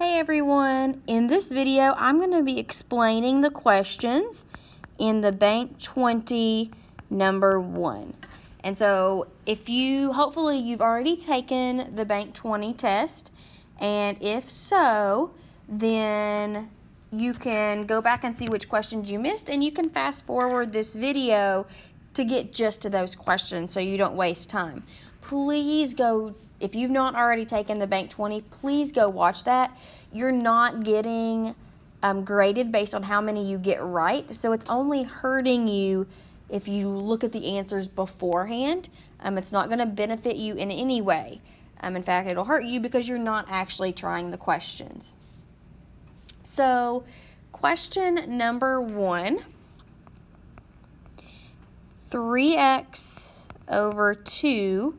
Hey everyone, in this video I'm going to be explaining the questions in the Bank20 number 1. And so hopefully you've already taken the Bank20 test, and if so, then you can go back and see which questions you missed, and you can fast forward this video to get just to those questions so you don't waste time. Please go, if you've not already taken the Bank20, please go watch that. You're not getting graded based on how many you get right, so it's only hurting you if you look at the answers beforehand. It's not going to benefit you in any way. In fact, it'll hurt you because you're not actually trying the questions. So, question number 1, 3x over 2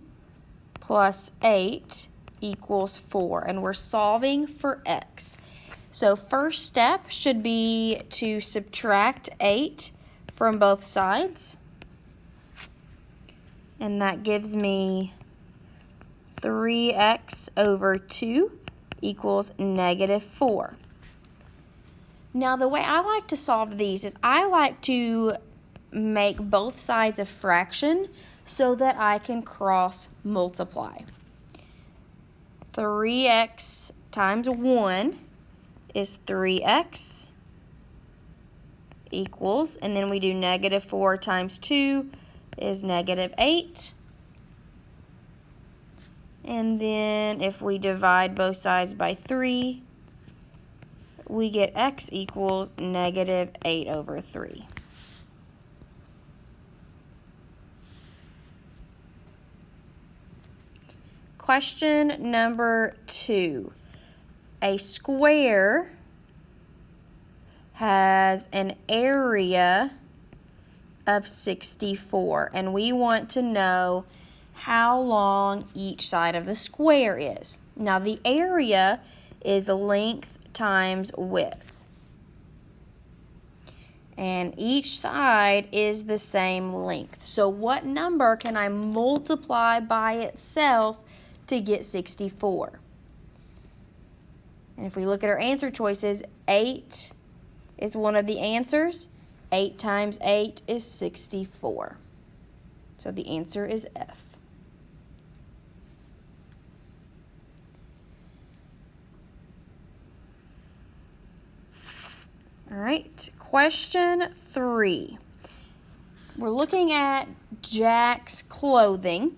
plus 8 equals 4, and we're solving for x. So first step should be to subtract 8 from both sides, and that gives me 3x over 2 equals -4. Now the way I like to solve these is I like to make both sides a fraction so that I can cross multiply. 3x times 1 is 3x equals, and then we do -4 times 2 is -8. And then if we divide both sides by 3, we get x equals -8 over 3. Question number 2. A square has an area of 64, and we want to know how long each side of the square is. Now the area is length times width, and each side is the same length. So what number can I multiply by itself to get 64? And if we look at our answer choices, 8 is one of the answers. 8 times 8 is 64. So the answer is F. All right, question 3. We're looking at Jack's clothing.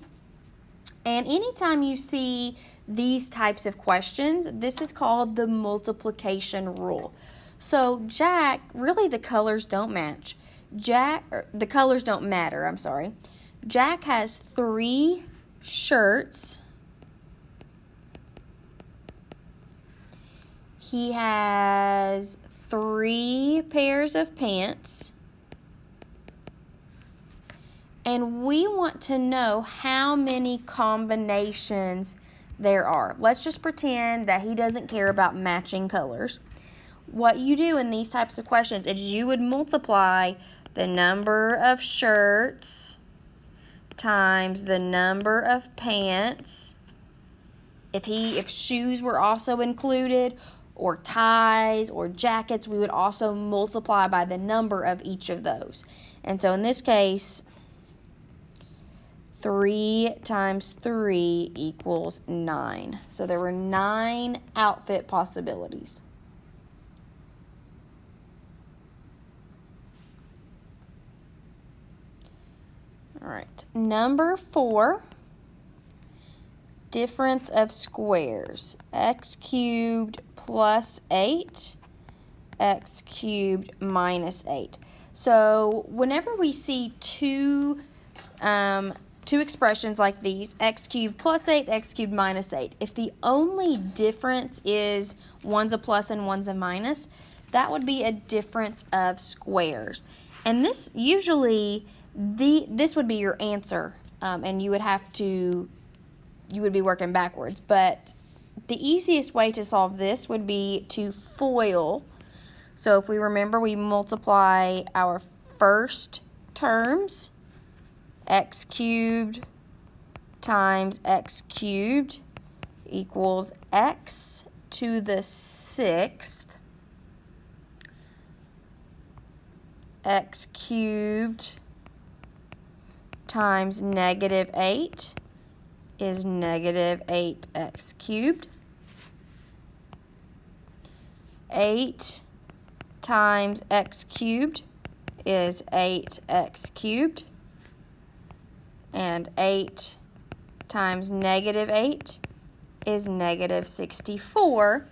And anytime you see these types of questions, this is called the multiplication rule. So Jack, really the colors don't match. The colors don't matter, I'm sorry. Jack has 3 shirts. He has 3 pairs of pants. And we want to know how many combinations there are. Let's just pretend that he doesn't care about matching colors. What you do in these types of questions is you would multiply the number of shirts times the number of pants. If shoes were also included, or ties or jackets, we would also multiply by the number of each of those. And so in this case, 3 times 3 equals 9. So there were 9 outfit possibilities. All right, number 4, difference of squares. X cubed plus 8, x cubed minus 8. So whenever we see two expressions like these, x cubed plus 8, x cubed minus 8, if the only difference is one's a plus and one's a minus, that would be a difference of squares. And this usually, this would be your answer, and you would be working backwards. But the easiest way to solve this would be to FOIL. So if we remember, we multiply our first terms, x cubed times x cubed equals x to the 6th x cubed times negative 8 is negative 8x cubed. 8 times x cubed is 8x cubed. And 8 times negative 8 is negative 64.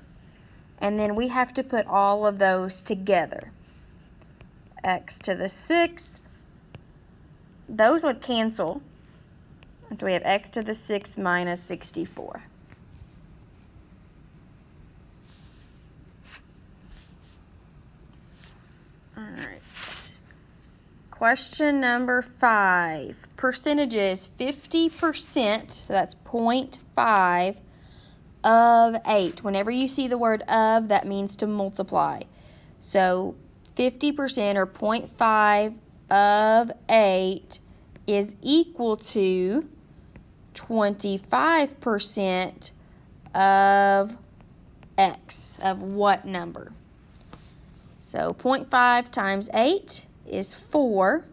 And then we have to put all of those together. X to the 6th, those would cancel. And so we have x to the 6th minus 64. All right. Question number 5. Percentages, 50%, so that's 0.5 of 8. Whenever you see the word of, that means to multiply. So 50% or 0.5 of 8 is equal to 25% of x, of what number? So 0.5 times 8 is 4.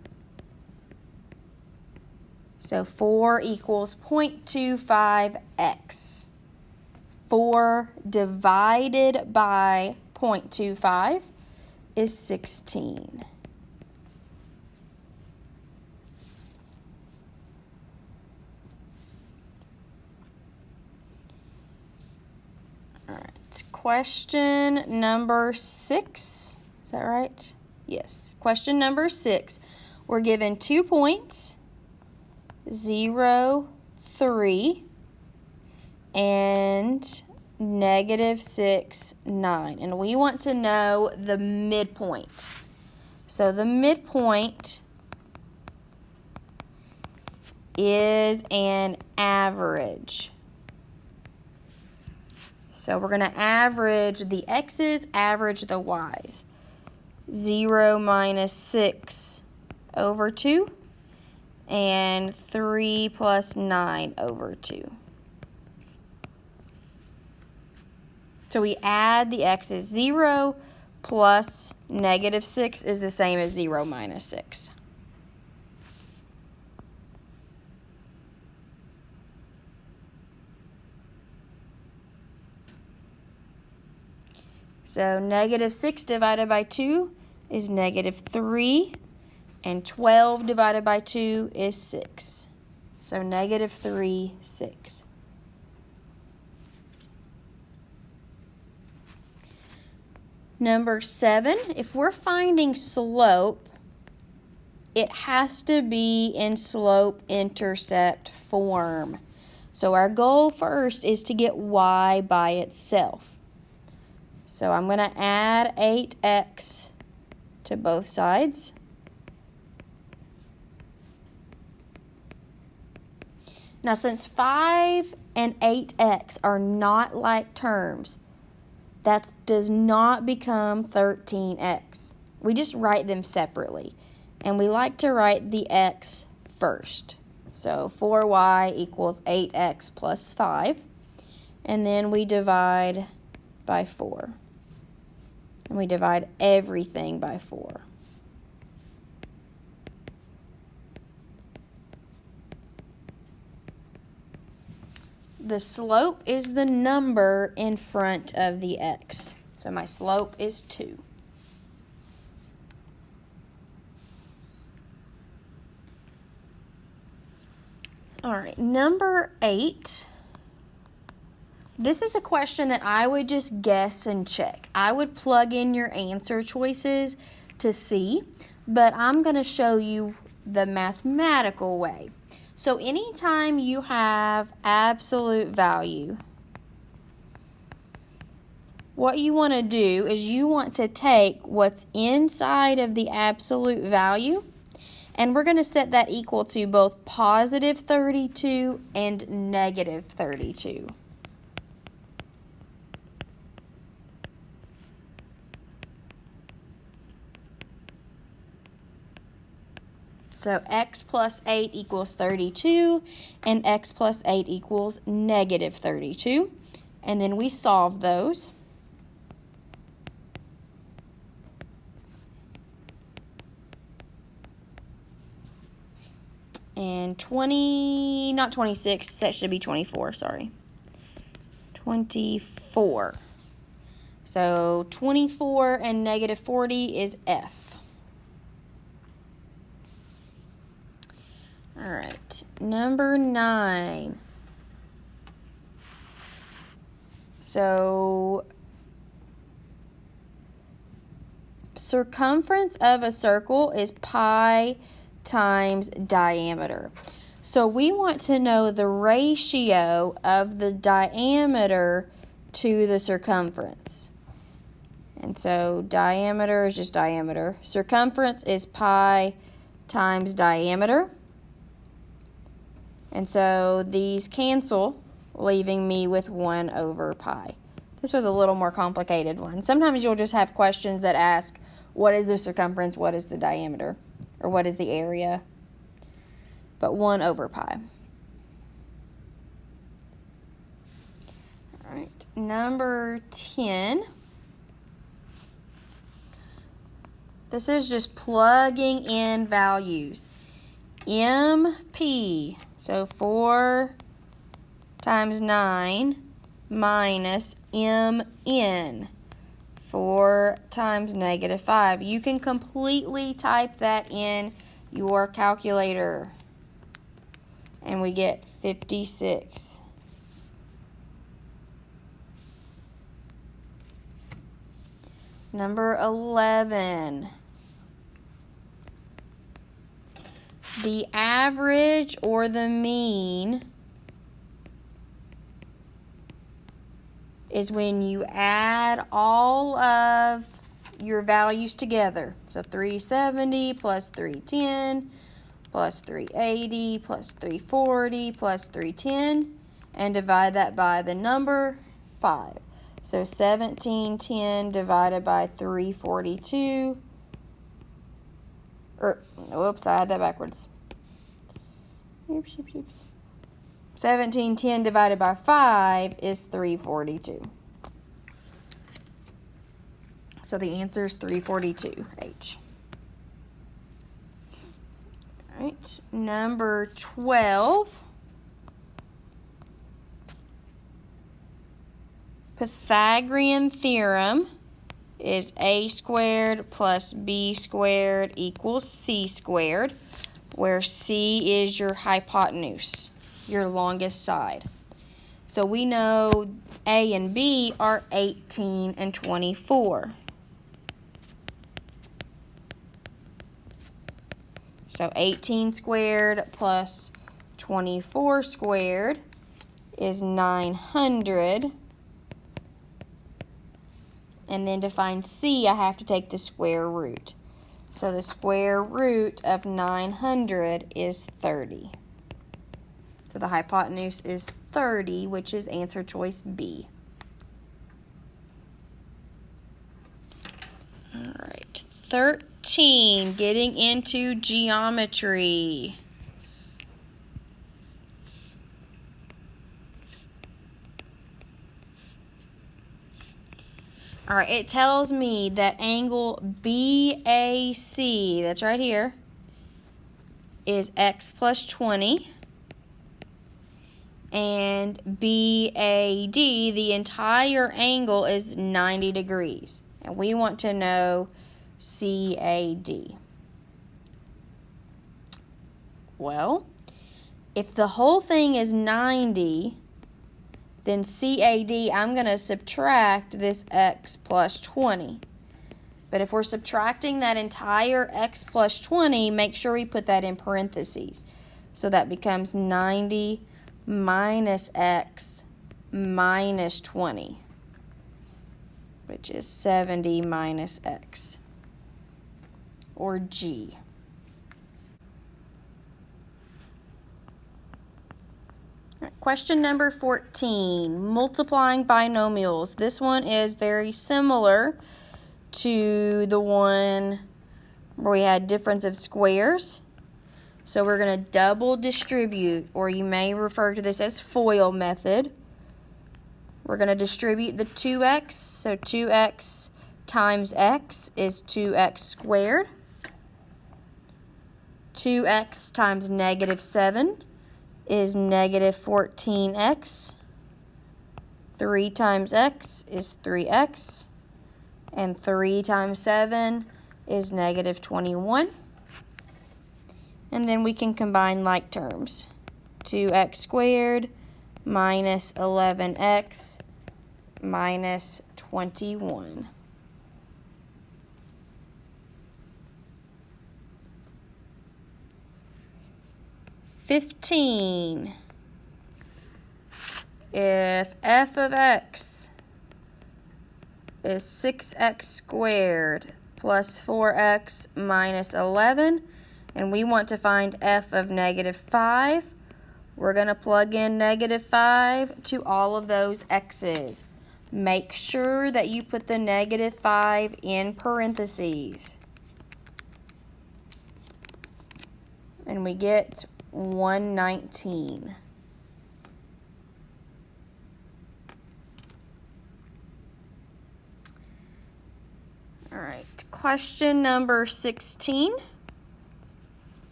So 4 equals 0.25x. 4 divided by 0.25 is 16. All right, question number 6. Is that right? Yes. Question number 6. We're given 2 points, 0, 3, and negative 6, 9. And we want to know the midpoint. So the midpoint is an average. So we're going to average the x's, average the y's. 0 minus 6 over 2, and 3 plus 9 over 2. So we add the x's. 0 plus negative 6 is the same as 0 minus 6. So negative 6 divided by 2 is negative 3, and 12 divided by 2 is 6. So negative 3, 6. Number 7, if we're finding slope, it has to be in slope-intercept form. So our goal first is to get y by itself. So I'm going to add 8x to both sides. Now, since 5 and 8x are not like terms, that does not become 13x. We just write them separately. And we like to write the x first. So 4y equals 8x plus 5. And then we divide by 4. And we divide everything by 4. The slope is the number in front of the x. So my slope is 2. All right, number 8. This is a question that I would just guess and check. I would plug in your answer choices to see, but I'm going to show you the mathematical way. So anytime you have absolute value, what you want to do is you want to take what's inside of the absolute value, and we're going to set that equal to both positive 32 and negative 32. So x plus 8 equals 32, and x plus 8 equals negative 32. and then we solve those. And 20, not 26, that should be 24, sorry. 24. So 24 and negative 40 is F. All right, number 9. So circumference of a circle is pi times diameter. So we want to know the ratio of the diameter to the circumference. And so diameter is just diameter. Circumference is pi times diameter. And so these cancel, leaving me with 1 over pi. This was a little more complicated one. Sometimes you'll just have questions that ask, what is the circumference, what is the diameter, or what is the area? But 1 over pi. All right, number 10. This is just plugging in values. MP, so 4 times 9 minus MN, 4 times negative 5. You can completely type that in your calculator, and we get 56. Number 11. The average or the mean is when you add all of your values together. So 370 plus 310 plus 380 plus 340 plus 310, and divide that by the number 5. So 1710 divided by 342. Whoops, I had that backwards. Oops. 1710 divided by 5 is 342. So the answer is 342H. All right, number 12. Pythagorean Theorem is a squared plus b squared equals c squared, where c is your hypotenuse, your longest side. So we know a and b are 18 and 24. So 18 squared plus 24 squared is 900. And then to find c, I have to take the square root. So the square root of 900 is 30. So the hypotenuse is 30, which is answer choice B. All right, 13, getting into geometry. All right, it tells me that angle BAC, that's right here, is x plus 20. And BAD, the entire angle is 90 degrees. And we want to know CAD. Well, if the whole thing is 90, then CAD, I'm going to subtract this x plus 20. But if we're subtracting that entire x plus 20, make sure we put that in parentheses. So that becomes 90 minus x minus 20, which is 70 minus x, or G. Question number 14, multiplying binomials. This one is very similar to the one where we had difference of squares. So we're going to double distribute, or you may refer to this as FOIL method. We're going to distribute the 2x, so 2x times x is 2x squared. 2x times negative 7 is negative 14x. 3 times x is 3x. And 3 times 7 is negative 21. And then we can combine like terms. 2x squared minus 11x minus 21. If f of x is 6x squared plus 4x minus 11, and we want to find f of negative 5, we're going to plug in negative 5 to all of those x's. Make sure that you put the negative 5 in parentheses. And we get 119. All right, question number 16.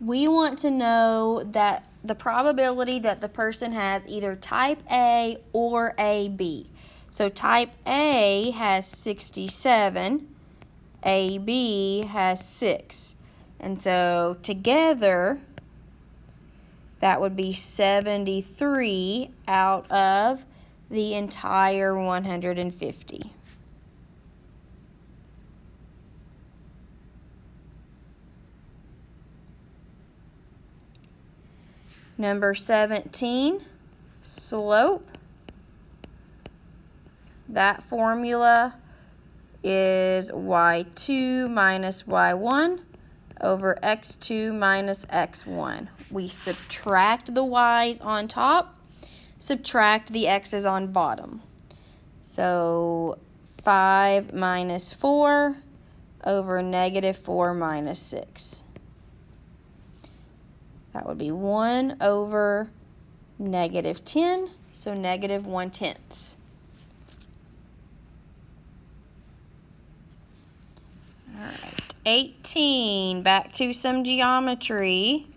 We want to know that the probability that the person has either type A or AB. So type A has 67, AB has 6. And so together, that would be 73 out of the entire 150. Number 17, slope. That formula is y2 minus y1 over x2 minus x1. We subtract the y's on top, subtract the x's on bottom. So 5 minus 4 over negative 4 minus 6. That would be 1 over negative 10, so negative 1/10. All right, 18, back to some geometry.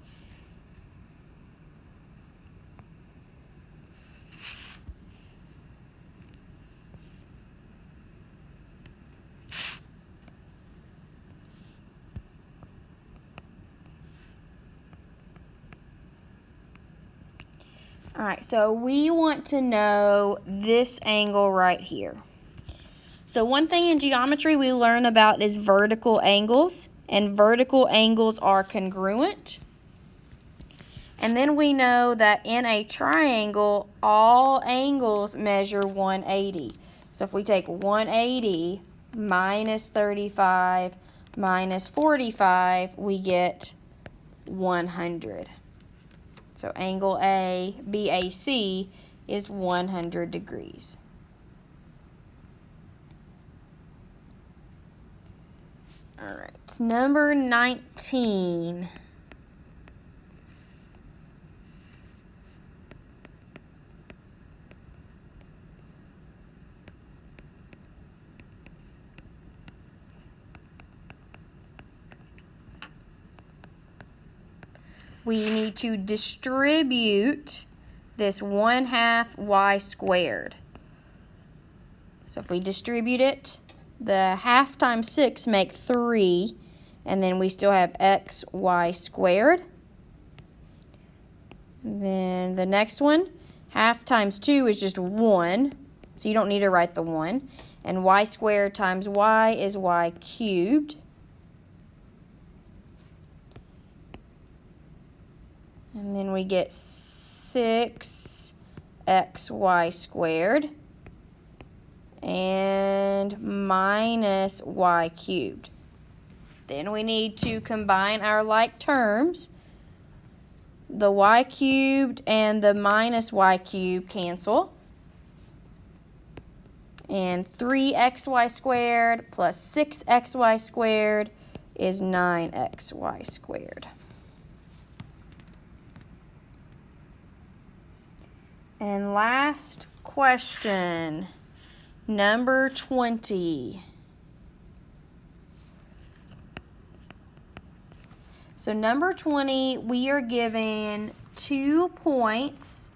All right, so we want to know this angle right here. So one thing in geometry we learn about is vertical angles, and vertical angles are congruent. And then we know that in a triangle, all angles measure 180. So if we take 180 minus 35 minus 45, we get 100. So angle A, BAC, is 100 degrees. All right, number 19. We need to distribute this 1/2 y squared. So if we distribute it, the half times 6 make 3, and then we still have xy squared. And then the next one, half times 2 is just 1, so you don't need to write the 1. And y squared times y is y cubed. And then we get 6xy squared and minus y cubed. Then we need to combine our like terms. The y cubed and the minus y cubed cancel. And 3xy squared plus 6xy squared is 9xy squared. And last question number 20. So number 20, we are given 2 points,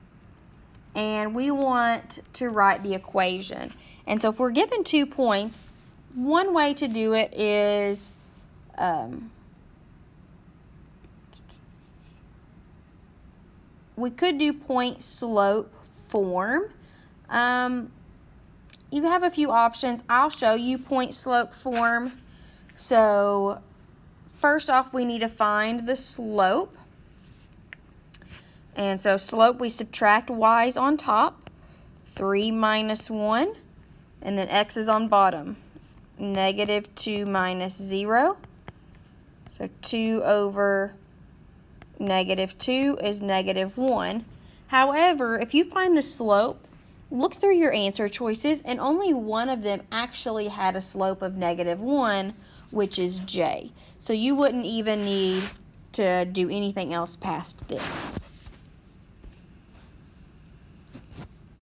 and we want to write the equation. And so if we're given 2 points, one way to do it is we could do point slope form. You have a few options. I'll show you point slope form. So first off, we need to find the slope. And so slope, we subtract y's on top, 3 minus 1, and then x is on bottom, negative 2 minus 0. So 2 over negative 2 is negative 1. However, if you find the slope, look through your answer choices, and only one of them actually had a slope of negative 1, which is j. So you wouldn't even need to do anything else past this.